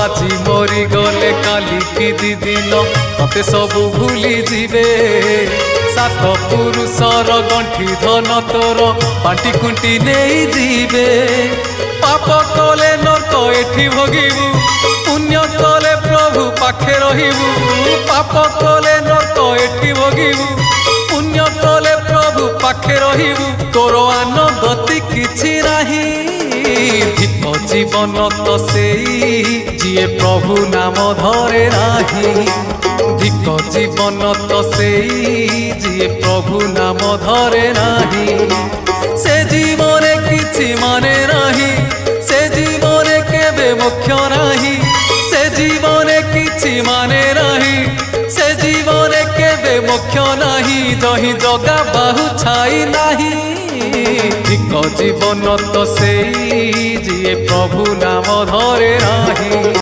আজি মরি গলে কালি কি দিদিন মতে সবু ভুলি যাবে সাত পুরুষর গণ্ঠি ধন তোর বাটি কুটি নেই যাবে পাপ কলে নরক এঠি ভোগিবু পুণ্য কলে প্রভু পাখে রহিবু পাপ কলে নরক এঠি ভোগিবু পুণ্য কলে প্রভু পাখে রহিবু তোর আন গতি কিছু নাহি ধিক জীবন তো সেই যিয়ে প্রভু নাম ধরে নাহি ধিক জীবন তো সেই যিয়ে প্রভু নাম ধরে নাহি সে জীবনে কিছু মানে নাহি সে জীবনে কেবে মোক্ষ নাহি সে জীবনে কিছু মানে নাহি সে জীবনে কেবে মোক্ষ নাহি জহি জগা বাহু ছাই নাহি ঠিক জীবন তো সেই যিয়ে প্রভু নাম ধরে নাহি।